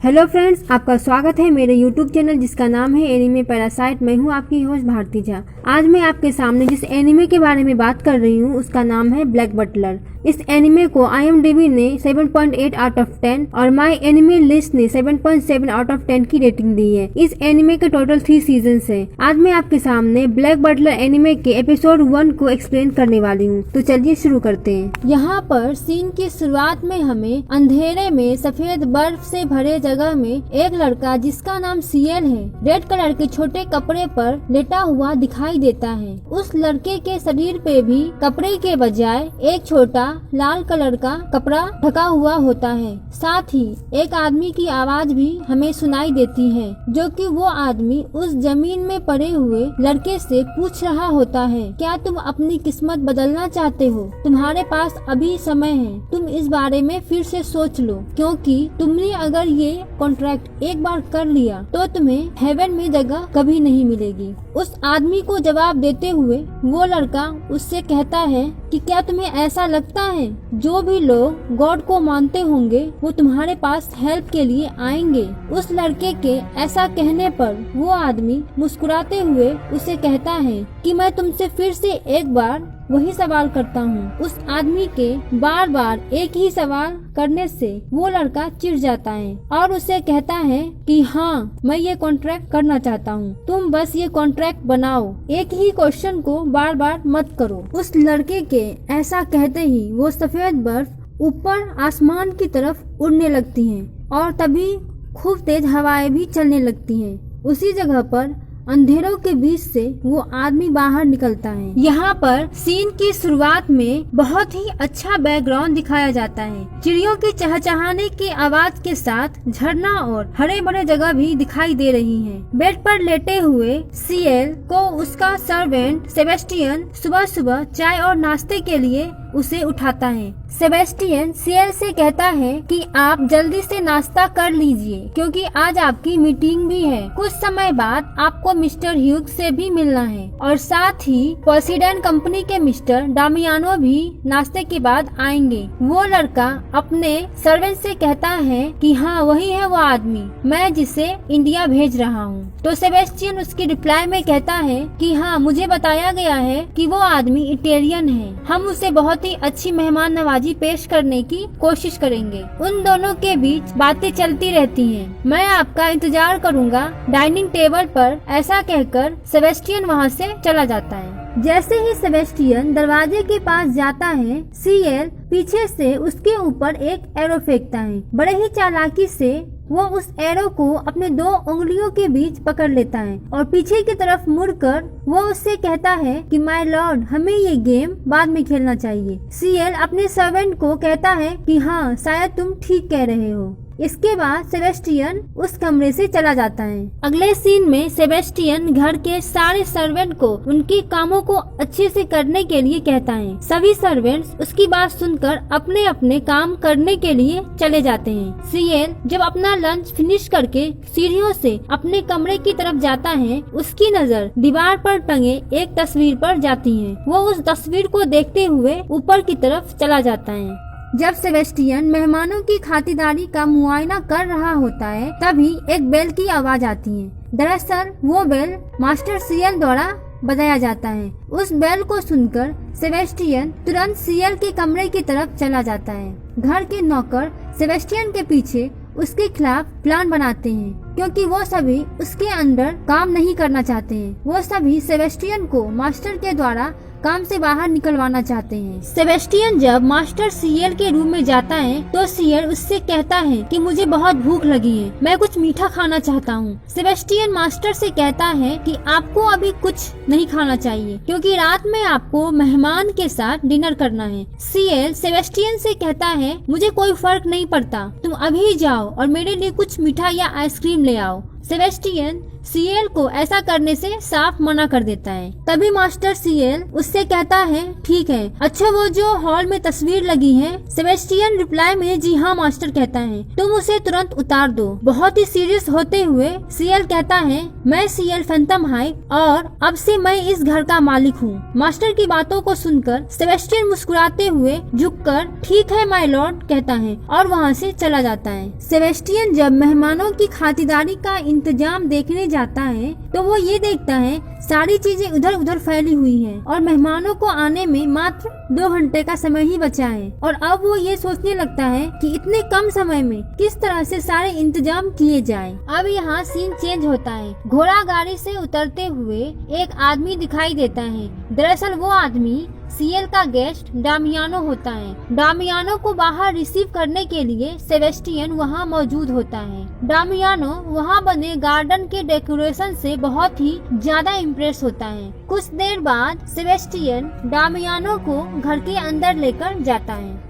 Hello friends, आपका स्वागत है मेरे यूट्यूब चैनल जिसका नाम है एनिमे पैरासाइट। मैं हूं आपकी होस्ट भारती झा। आज मैं आपके सामने जिस एनिमे के बारे में बात कर रही हूं उसका नाम है ब्लैक बटलर। इस एनिमे को IMDb ने 7.8 आउट ऑफ 10 और माई एनिमे लिस्ट ने 7.7 आउट ऑफ 10 की रेटिंग दी है। इस एनिमे के टोटल 3 सीजन्स हैं। आज मैं आपके सामने ब्लैक बटलर एनिमे के एपिसोड 1 को एक्सप्लेन करने वाली हूँ। तो चलिए शुरू करते हैं। यहाँ पर सीन की शुरुआत में हमें अंधेरे में सफेद बर्फ से भरे जगह में एक लड़का जिसका नाम सीएल है रेड कलर के छोटे कपड़े पर लेटा हुआ दिखाई देता है। उस लड़के के शरीर पे भी कपड़े के बजाय एक छोटा लाल कलर का कपड़ा ढका हुआ होता है। साथ ही एक आदमी की आवाज भी हमें सुनाई देती है जो कि वो आदमी उस जमीन में पड़े हुए लड़के से पूछ रहा होता है, क्या तुम अपनी किस्मत बदलना चाहते हो? तुम्हारे पास अभी समय है, तुम इस बारे में फिर से सोच लो, क्योंकि तुमने अगर ये कॉन्ट्रैक्ट एक बार कर लिया तो तुम्हें हेवन में जगह कभी नहीं मिलेगी। उस आदमी को जवाब देते हुए वो लड़का उससे कहता है कि क्या तुम्हें ऐसा लगता है जो भी लोग गॉड को मानते होंगे वो तुम्हारे पास हेल्प के लिए आएंगे? उस लड़के के ऐसा कहने पर वो आदमी मुस्कुराते हुए उसे कहता है कि मैं तुमसे फिर से एक बार वही सवाल करता हूँ। उस आदमी के बार बार एक ही सवाल करने से वो लड़का चिढ़ जाता है और उसे कहता है कि हाँ, मैं ये कॉन्ट्रैक्ट करना चाहता हूँ, तुम बस ये कॉन्ट्रैक्ट बनाओ, एक ही क्वेश्चन को बार बार मत करो। उस लड़के के ऐसा कहते ही वो सफेद बर्फ ऊपर आसमान की तरफ उड़ने लगती है और तभी खूब तेज हवाएं भी चलने लगती हैं। उसी जगह पर अंधेरों के बीच से वो आदमी बाहर निकलता है। यहाँ पर सीन की शुरुआत में बहुत ही अच्छा बैकग्राउंड दिखाया जाता है। चिड़ियों के चहचहाने की आवाज के साथ झरना और हरे भरे जगह भी दिखाई दे रही हैं। बेड पर लेटे हुए सीएल को उसका सर्वेंट सेबेस्टियन सुबह सुबह चाय और नाश्ते के लिए उसे उठाता है। सेबेस्टियन सीएल से कहता है कि आप जल्दी से नाश्ता कर लीजिए क्योंकि आज आपकी मीटिंग भी है। कुछ समय बाद आपको मिस्टर ह्यूग से भी मिलना है और साथ ही पोसीडन कंपनी के मिस्टर डामियानो भी नाश्ते के बाद आएंगे। वो लड़का अपने सर्वेंट से कहता है कि हाँ, वही है वो आदमी मैं जिसे इंडिया भेज रहा हूँ। तो सेबेस्टियन उसकी रिप्लाई में कहता है कि हाँ, मुझे बताया गया है कि वो आदमी इटालियन है, हम उसे बहुत ही अच्छी मेहमान नवाजी पेश करने की कोशिश करेंगे। उन दोनों के बीच बातें चलती रहती हैं। मैं आपका इंतजार करूंगा डाइनिंग टेबल पर, ऐसा कहकर सेबेस्टियन वहां से चला जाता है। जैसे ही सेबेस्टियन दरवाजे के पास जाता है, सीएल पीछे से उसके ऊपर एक एरो फेंकता है। बड़े ही चालाकी से वो उस एरो को अपने 2 उंगलियों के बीच पकड़ लेता है और पीछे की तरफ मुड़कर वो उससे कहता है कि माय लॉर्ड, हमें ये गेम बाद में खेलना चाहिए। सीएल अपने सर्वेंट को कहता है कि हाँ, शायद तुम ठीक कह रहे हो। इसके बाद सेबेस्टियन उस कमरे से चला जाता है। अगले सीन में सेबेस्टियन घर के सारे सर्वेंट को उनके कामों को अच्छे से करने के लिए कहता है। सभी सर्वेंट्स उसकी बात सुनकर अपने अपने काम करने के लिए चले जाते हैं। सीएल जब अपना लंच फिनिश करके सीढ़ियों से अपने कमरे की तरफ जाता है, उसकी नजर दीवार पर टंगे एक तस्वीर पर जाती है। वो उस तस्वीर को देखते हुए ऊपर की तरफ चला जाता है। जब सेबेस्टियन मेहमानों की खातिरदारी का मुआयना कर रहा होता है, तभी एक बेल की आवाज आती है। दरअसल वो बेल मास्टर सीएल द्वारा बजाया जाता है। उस बेल को सुनकर सेबेस्टियन तुरंत सीएल के कमरे की तरफ चला जाता है। घर के नौकर सेबेस्टियन के पीछे उसके खिलाफ प्लान बनाते हैं क्योंकि वो सभी उसके अंडर काम नहीं करना चाहते हैं। वो सभी सेबेस्टियन को मास्टर के द्वारा काम से बाहर निकलवाना चाहते हैं। सेबेस्टियन जब मास्टर सीएल के रूम में जाता है तो सीएल उससे कहता है कि मुझे बहुत भूख लगी है, मैं कुछ मीठा खाना चाहता हूँ। सेबेस्टियन मास्टर से कहता है कि आपको अभी कुछ नहीं खाना चाहिए क्योंकि रात में आपको मेहमान के साथ डिनर करना है। सीएल सेबेस्टियन से कहता है, मुझे कोई फर्क नहीं पड़ता, तुम अभी जाओ और मेरे लिए कुछ मीठा या आइसक्रीम ले आओ। सेबेस्टियन सीएल को ऐसा करने से साफ मना कर देता है। तभी मास्टर सीएल उससे कहता है ठीक है, अच्छा वो जो हॉल में तस्वीर लगी है। सेबेस्टियन रिप्लाई में जी हाँ मास्टर कहता है, तुम उसे तुरंत उतार दो। बहुत ही सीरियस होते हुए सीएल कहता है मैं सीएल फैंटम हाइप और अब से मैं इस घर का मालिक हूँ। मास्टर की बातों को सुनकर सेबेस्टियन मुस्कुराते हुए झुककर ठीक है माय लॉर्ड कहता है और वहाँ से चला जाता है। सेबेस्टियन जब मेहमानों की खातिरदारी का इंतजाम देखने जाता है तो वो ये देखता है सारी चीजें उधर उधर फैली हुई हैं और मेहमानों को आने में मात्र 2 घंटे का समय ही बचा है। और अब वो ये सोचने लगता है कि इतने कम समय में किस तरह से सारे इंतजाम किए जाएं। अब यहाँ सीन चेंज होता है। घोड़ा गाड़ी से उतरते हुए एक आदमी दिखाई देता है। दरअसल वो आदमी सीएल का गेस्ट डामियानो होता है। डामियानो को बाहर रिसीव करने के लिए सेबेस्टियन वहाँ मौजूद होता है। डामियानो वहाँ बने गार्डन के डेकोरेशन से बहुत ही ज्यादा इम्प्रेस होता है। कुछ देर बाद सेबेस्टियन डामियानो को घर के अंदर लेकर जाता है।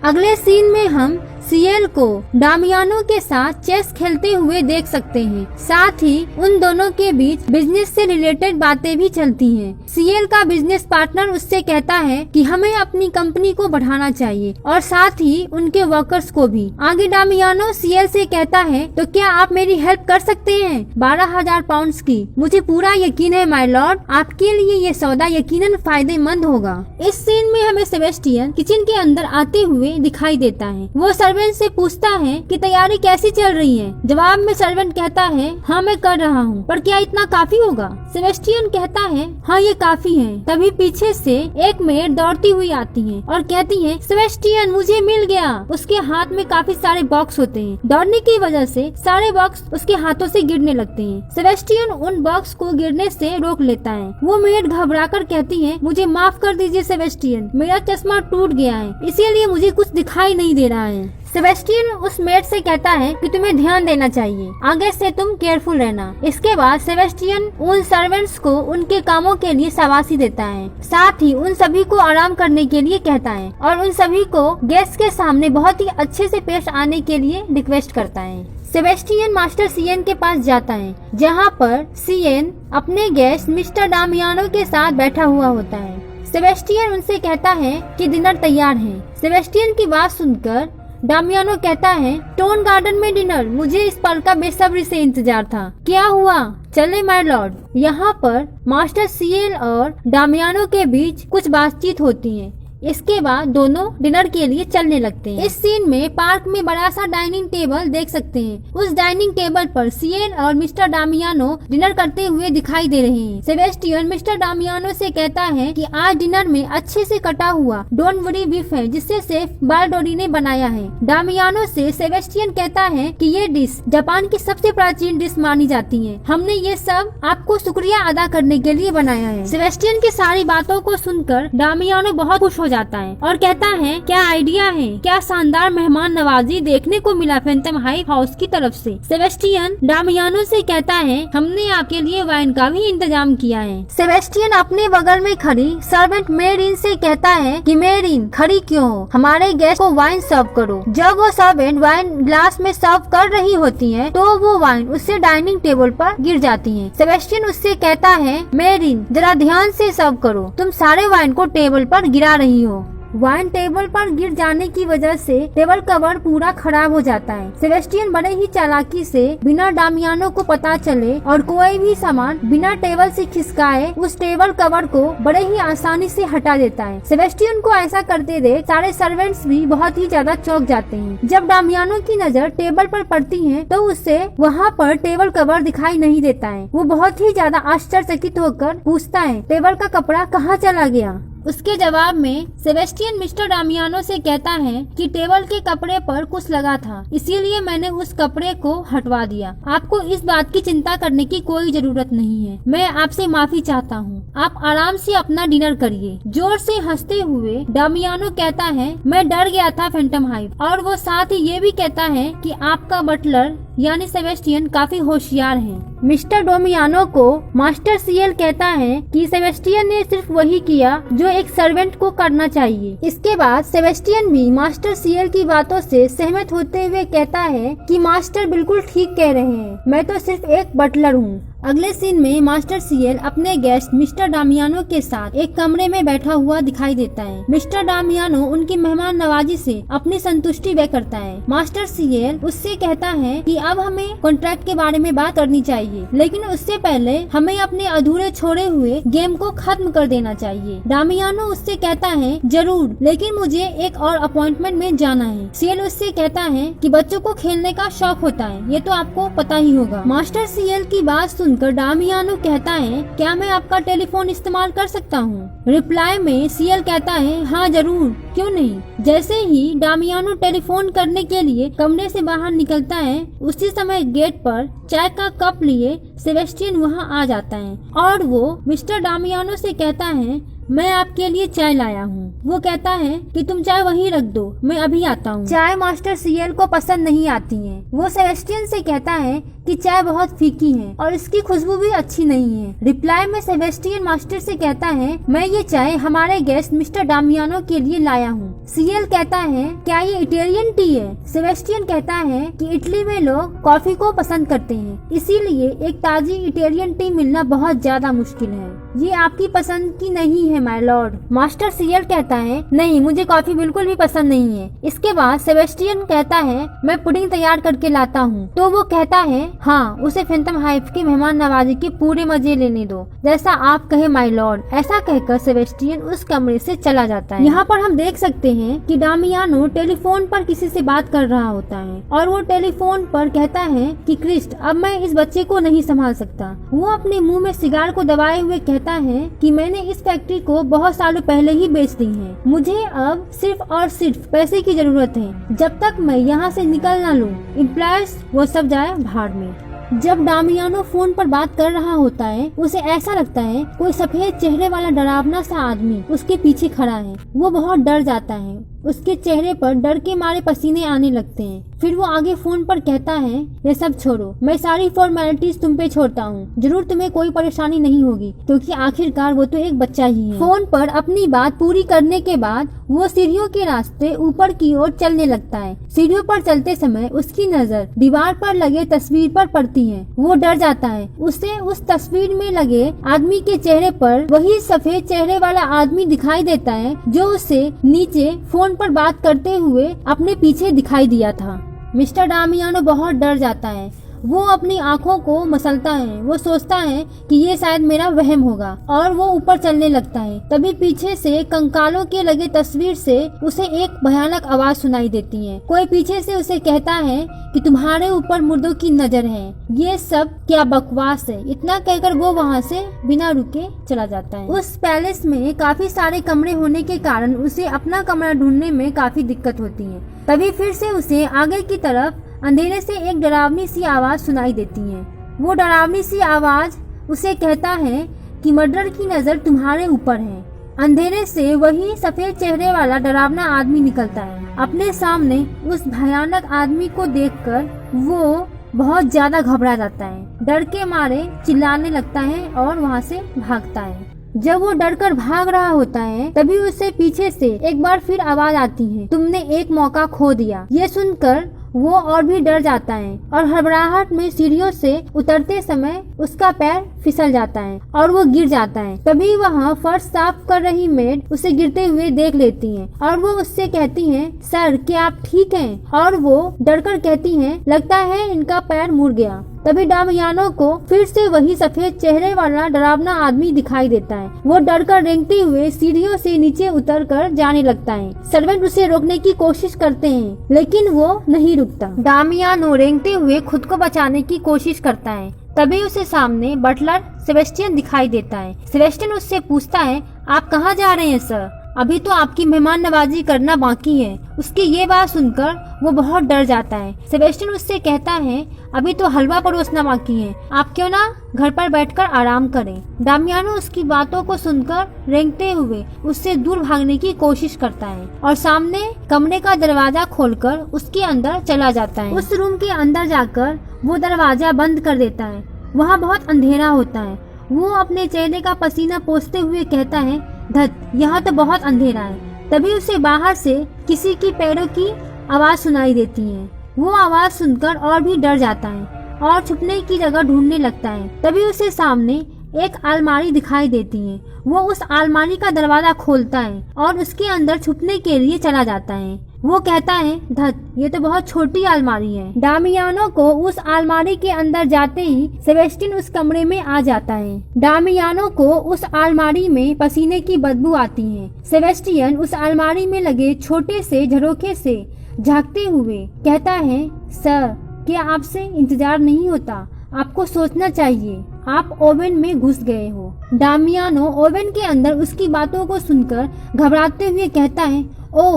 अगले सीन में हम सीएल को डामियानो के साथ चेस खेलते हुए देख सकते हैं। साथ ही उन दोनों के बीच बिजनेस से रिलेटेड बातें भी चलती हैं। सीएल का बिजनेस पार्टनर उससे कहता है कि हमें अपनी कंपनी को बढ़ाना चाहिए और साथ ही उनके वर्कर्स को भी। आगे डामियानो सीएल से कहता है तो क्या आप मेरी हेल्प कर सकते हैं 12,000 पाउंड्स की। मुझे पूरा यकीन है माय लॉर्ड, आपके लिए ये सौदा यकीनन फायदेमंद होगा। इस सीन में हमें सेबेस्टियन किचन के अंदर आते हुए दिखाई देता है। वो सर्वेंट से पूछता है कि तैयारी कैसी चल रही है। जवाब में सर्वेंट कहता है हाँ मैं कर रहा हूँ, पर क्या इतना काफी होगा। सेबेस्टियन कहता है हाँ ये काफी है। तभी पीछे से एक मेड दौड़ती हुई आती है और कहती है सेबेस्टियन मुझे मिल गया। उसके हाथ में काफी सारे बॉक्स होते हैं। दौड़ने की वजह से सारे बॉक्स उसके हाथों से गिरने लगते हैं। सेबेस्टियन उन बॉक्स को गिरने से रोक लेता है। वो मेड घबराकर कहती है मुझे माफ कर दीजिए सेबेस्टियन, मेरा चश्मा टूट गया है इसीलिए मुझे कुछ दिखाई नहीं दे रहा है। सेबेस्टियन उस मेड से कहता है कि तुम्हें ध्यान देना चाहिए, आगे से तुम केयरफुल रहना। इसके बाद सेबेस्टियन उन सर्वेंट्स को उनके कामों के लिए शाबाशी देता है। साथ ही उन सभी को आराम करने के लिए कहता है और उन सभी को गेस्ट के सामने बहुत ही अच्छे से पेश आने के लिए रिक्वेस्ट करता है। सेबेस्टियन मास्टर सीएन के पास जाता है जहाँ पर सीएन अपने गेस्ट मिस्टर डामियानो के साथ बैठा हुआ होता है। सेबेस्टियन उनसे कहता है कि डिनर तैयार है। सेबेस्टियन की बात सुनकर डामियानो कहता है टोन गार्डन में डिनर, मुझे इस पल का बेसब्री से इंतजार था। क्या हुआ, चले माय लॉर्ड। यहाँ पर मास्टर सीएल और डामियानो के बीच कुछ बातचीत होती है। इसके बाद दोनों डिनर के लिए चलने लगते हैं। इस सीन में पार्क में बड़ा सा डाइनिंग टेबल देख सकते हैं। उस डाइनिंग टेबल पर सीएल और मिस्टर डामियानो डिनर करते हुए दिखाई दे रहे हैं। सेबेस्टियन मिस्टर डामियानो से कहता है कि आज डिनर में अच्छे से कटा हुआ डोंट वरी बीफ है जिसे शेफ बालडोरी ने बनाया है। डामियानो से सेबेस्टियन कहता है कि ये डिश जापान की सबसे प्राचीन डिश मानी जाती है। हमने ये सब आपको शुक्रिया अदा करने के लिए बनाया है। सेबेस्टियन की सारी बातों को सुनकर डामियानो बहुत खुश हो जाता है और कहता है क्या आइडिया है, क्या शानदार मेहमान नवाजी देखने को मिला फैंटम हाइप हाउस की तरफ से। सेबेस्टियन डामियानो से कहता है हमने आपके लिए वाइन का भी इंतजाम किया है। सेबेस्टियन अपने बगल में खड़ी सर्वेंट मेरिन से कहता है कि मेरिन खड़ी क्यों हो, हमारे गेस्ट को वाइन सर्व करो। जब वो सर्वेंट वाइन ग्लास में सर्व कर रही होती है तो वो वाइन उससे डाइनिंग टेबल पर गिर जाती है। सेबेस्टियन उससे कहता है मेरिन जरा ध्यान से सर्व करो, तुम सारे वाइन को टेबल पर गिरा रही हो। वाइन टेबल पर गिर जाने की वजह से टेबल कवर पूरा खराब हो जाता है। सेबेस्टियन बड़े ही चालाकी से बिना डामियानो को पता चले और कोई भी सामान बिना टेबल से खिसकाए उस टेबल कवर को बड़े ही आसानी से हटा देता है। सेबेस्टियन को ऐसा करते देख सारे सर्वेंट्स भी बहुत ही ज्यादा चौंक जाते हैं। जब डामियानो की नजर टेबल पर पड़ती है तो उसे वहाँ पर टेबल कवर दिखाई नहीं देता है। वो बहुत ही ज्यादा आश्चर्यचकित होकर पूछता है टेबल का कपड़ा कहाँ चला गया। उसके जवाब में सेबेस्टियन मिस्टर डामियानो से कहता है कि टेबल के कपड़े पर कुछ लगा था, इसीलिए मैंने उस कपड़े को हटवा दिया। आपको इस बात की चिंता करने की कोई जरूरत नहीं है। मैं आपसे माफी चाहता हूँ। आप आराम से अपना डिनर करिए। जोर से हंसते हुए डामियानो कहता है मैं डर गया था फैंटम हाइप। और वो साथ ही ये भी कहता है कि आपका बटलर यानी सेबेस्टियन काफी होशियार है। मिस्टर डामियानो को मास्टर सीएल कहता है कि सेबेस्टियन ने सिर्फ वही किया जो एक सर्वेंट को करना चाहिए। इसके बाद सेबेस्टियन भी मास्टर सीएल की बातों से सहमत होते हुए कहता है कि मास्टर बिल्कुल ठीक कह रहे हैं, मैं तो सिर्फ एक बटलर हूँ। अगले सीन में मास्टर सीएल अपने गेस्ट मिस्टर डामियानो के साथ एक कमरे में बैठा हुआ दिखाई देता है। मिस्टर डामियानो उनकी मेहमान नवाजी से अपनी संतुष्टि व्यक्त करता है। मास्टर सीएल उससे कहता है कि अब हमें कॉन्ट्रैक्ट के बारे में बात करनी चाहिए, लेकिन उससे पहले हमें अपने अधूरे छोड़े हुए गेम को खत्म कर देना चाहिए। डामियानो उससे कहता है जरूर, लेकिन मुझे एक और अपॉइंटमेंट में जाना है। सीएल उससे कहता है कि बच्चों को खेलने का शौक होता है, ये तो आपको पता ही होगा। मास्टर सीएल की बात सुनकर डामियानो कहता है क्या मैं आपका टेलीफोन इस्तेमाल कर सकता हूँ? रिप्लाई में सीएल कहता है हाँ जरूर, क्यों नहीं। जैसे ही डामियानो टेलीफोन करने के लिए कमरे से बाहर निकलता है, उसी समय गेट पर चाय का कप लिए सेबेस्टियन वहाँ आ जाता है और वो मिस्टर डामियानो से कहता है मैं आपके लिए चाय लाया हूँ। वो कहता है कि तुम चाय वहीं रख दो, मैं अभी आता हूँ। चाय मास्टर सीएल को पसंद नहीं आती है। वो सेबेस्टियन से कहता है कि चाय बहुत फीकी है और इसकी खुशबू भी अच्छी नहीं है। रिप्लाई में सेबेस्टियन मास्टर से कहता है मैं ये चाय हमारे गेस्ट मिस्टर डामियानो के लिए लाया हूँ। सीएल कहता है क्या ये इटालियन टी है? सेबेस्टियन कहता है कि इटली में लोग कॉफी को पसंद करते हैं, इसीलिए एक ताजी इटालियन टी मिलना बहुत ज्यादा मुश्किल है। ये आपकी पसंद की नहीं है माय लॉर्ड। मास्टर सीएल कहता है नहीं, मुझे कॉफी बिल्कुल भी पसंद नहीं है। इसके बाद सेबेस्टियन कहता है मैं पुडिंग तैयार करके लाता हूँ। तो वो कहता है हाँ, उसे फैंटम हाइव की मेहमान नवाजी के पूरे मजे लेने दो, जैसा आप कहे माय लॉर्ड। ऐसा कहकर सेबेस्टियन उस कमरे से चला जाता है। यहाँ पर हम देख सकते हैं कि डामियानो टेलीफोन पर किसी से बात कर रहा होता है और वो टेलीफोन पर कहता है कि क्रिस्ट, अब मैं इस बच्चे को नहीं संभाल सकता। वो अपने मुंह में सिगार को दबाए हुए कहता है कि मैंने इस फैक्ट्री को बहुत सालों पहले ही बेच दी है। मुझे अब सिर्फ और सिर्फ पैसे की जरूरत है। जब तक मैं यहाँ से निकल ना लूँ, एम्प्लॉयर्स वो सब जाए भाड़ में। जब डामियानो फोन पर बात कर रहा होता है, उसे ऐसा लगता है कोई सफेद चेहरे वाला डरावना सा आदमी उसके पीछे खड़ा है। वो बहुत डर जाता है, उसके चेहरे पर डर के मारे पसीने आने लगते हैं। फिर वो आगे फोन पर कहता है ये सब छोड़ो, मैं सारी फॉर्मेलिटीज तुम पे छोड़ता हूँ। जरूर तुम्हें कोई परेशानी नहीं होगी, क्योंकि आखिरकार वो तो एक बच्चा ही है। फोन पर अपनी बात पूरी करने के बाद वो सीढ़ियों के रास्ते ऊपर की ओर चलने लगता है। सीढ़ियों पर चलते समय उसकी नजर दीवार पर लगे तस्वीर पर पड़ती है। वो डर जाता है। उसे उस तस्वीर में लगे आदमी के चेहरे पर वही सफेद चेहरे वाला आदमी दिखाई देता है जो उसे नीचे फोन पर बात करते हुए अपने पीछे दिखाई दिया था। मिस्टर डामियानो बहुत डर जाता है। वो अपनी आंखों को मसलता है। वो सोचता है कि ये शायद मेरा वहम होगा और वो ऊपर चलने लगता है। तभी पीछे से कंकालों के लगे तस्वीर से उसे एक भयानक आवाज सुनाई देती है। कोई पीछे से उसे कहता है कि तुम्हारे ऊपर मुर्दों की नजर है। ये सब क्या बकवास है। इतना कहकर वो वहाँ से बिना रुके चला जाता है। उस पैलेस में काफी सारे कमरे होने के कारण उसे अपना कमरा ढूंढने में काफी दिक्कत होती है। तभी फिर से उसे आगे की तरफ अंधेरे से एक डरावनी सी आवाज सुनाई देती है। वो डरावनी सी आवाज उसे कहता है कि मर्डर की नजर तुम्हारे ऊपर है। अंधेरे से वही सफेद चेहरे वाला डरावना आदमी निकलता है। अपने सामने उस भयानक आदमी को देखकर वो बहुत ज्यादा घबरा जाता है। डर के मारे चिल्लाने लगता है और वहाँ से भागता है। जब वो डरकर भाग रहा होता है, तभी उसे पीछे से एक बार फिर आवाज आती है, तुमने एक मौका खो दिया। ये सुनकर वो और भी डर जाता है और हड़बड़ाहट में सीढ़ियों से उतरते समय उसका पैर फिसल जाता है और वो गिर जाता है। तभी वहाँ फर्श साफ कर रही मेड उसे गिरते हुए देख लेती है और वो उससे कहती है, सर क्या आप ठीक हैं? और वो डरकर कहती है, लगता है इनका पैर मुड़ गया। तभी डामियानो को फिर से वही सफेद चेहरे वाला डरावना आदमी दिखाई देता है। वो डरकर रेंगते हुए सीढ़ियों से नीचे उतरकर जाने लगता है। सर्वेंट उसे रोकने की कोशिश करते हैं, लेकिन वो नहीं रुकता। डामियानो रेंगते हुए खुद को बचाने की कोशिश करता है। तभी उसे सामने बटलर सेबेस्टियन दिखाई देता है। सेबेस्टियन उससे पूछता है, आप कहाँ जा रहे हैं सर? अभी तो आपकी मेहमान नवाजी करना बाकी है। उसकी ये बात सुनकर वो बहुत डर जाता है। सेबेस्टियन उससे कहता है, अभी तो हलवा परोसना बाकी है, आप क्यों ना घर पर बैठकर आराम करें। डामियानो उसकी बातों को सुनकर रेंगते हुए उससे दूर भागने की कोशिश करता है और सामने कमरे का दरवाजा खोलकर उसके अंदर चला जाता है। उस रूम के अंदर जाकर वो दरवाजा बंद कर देता है। वहाँ बहुत अंधेरा होता है। वो अपने चेहरे का पसीना पोंछते हुए कहता है, धत, यहाँ तो बहुत अंधेरा है। तभी उसे बाहर से किसी की पैरों की आवाज सुनाई देती है। वो आवाज सुनकर और भी डर जाता है और छुपने की जगह ढूंढने लगता है। तभी उसे सामने एक अलमारी दिखाई देती है। वो उस अलमारी का दरवाजा खोलता है और उसके अंदर छुपने के लिए चला जाता है। वो कहता है, धत, ये तो बहुत छोटी अलमारी है। डामियानो को उस अलमारी के अंदर जाते ही सेबेस्टियन उस कमरे में आ जाता है। डामियानो को उस अलमारी में पसीने की बदबू आती है। सेबेस्टियन उस अलमारी में लगे छोटे से झरोखे से झांकते हुए कहता है, सर, क्या आपसे इंतजार नहीं होता? आपको सोचना चाहिए, आप ओवन में घुस गए हो। डामियानो ओवन के अंदर उसकी बातों को सुनकर घबराते हुए कहता है, ओ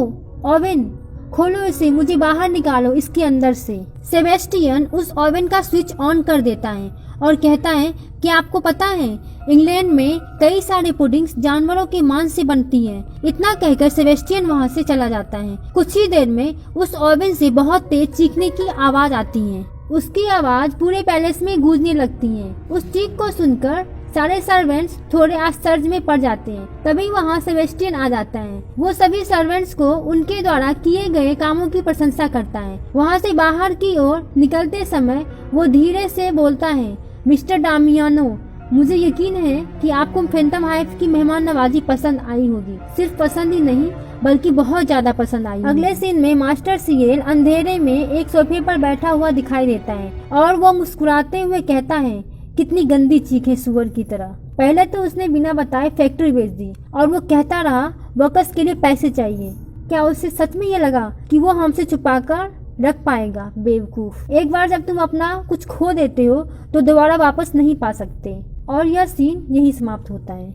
ओवन, खोलो इसे, मुझे बाहर निकालो इसके अंदर से। सेबेस्टियन उस ओवन का स्विच ऑन कर देता है और कहता है कि आपको पता है, इंग्लैंड में कई सारे पुडिंग्स जानवरों के मांस से बनती है। इतना कहकर सेबेस्टियन वहाँ से चला जाता है। कुछ ही देर में उस ओवन से बहुत तेज चीखने की आवाज आती है। उसकी आवाज पूरे पैलेस में गूंजने लगती है। उस चीख को सुनकर सारे सर्वेंट्स थोड़े आश्चर्य में पड़ जाते हैं। तभी वहाँ सेबेस्टियन आ जाता है। वो सभी सर्वेंट्स को उनके द्वारा किए गए कामों की प्रशंसा करता है। वहाँ से बाहर की ओर निकलते समय वो धीरे से बोलता है, मिस्टर डामियानो, मुझे यकीन है कि आपको फैंटम हाइव की मेहमान नवाजी पसंद आई होगी। सिर्फ पसंद ही नहीं, बल्कि बहुत ज्यादा पसंद आई। अगले सीन में मास्टर सिएल अंधेरे में एक सोफे पर बैठा हुआ दिखाई देता है और वो मुस्कुराते हुए कहता है, कितनी गंदी चीख है सुअर की तरह। पहले तो उसने बिना बताए फैक्ट्री बेच दी और वो कहता रहा वर्कर्स के लिए पैसे चाहिए। क्या उसे सच में ये लगा कि वो हमसे छुपाकर रख पाएगा? बेवकूफ। एक बार जब तुम अपना कुछ खो देते हो तो दोबारा वापस नहीं पा सकते। और यह सीन यही समाप्त होता है।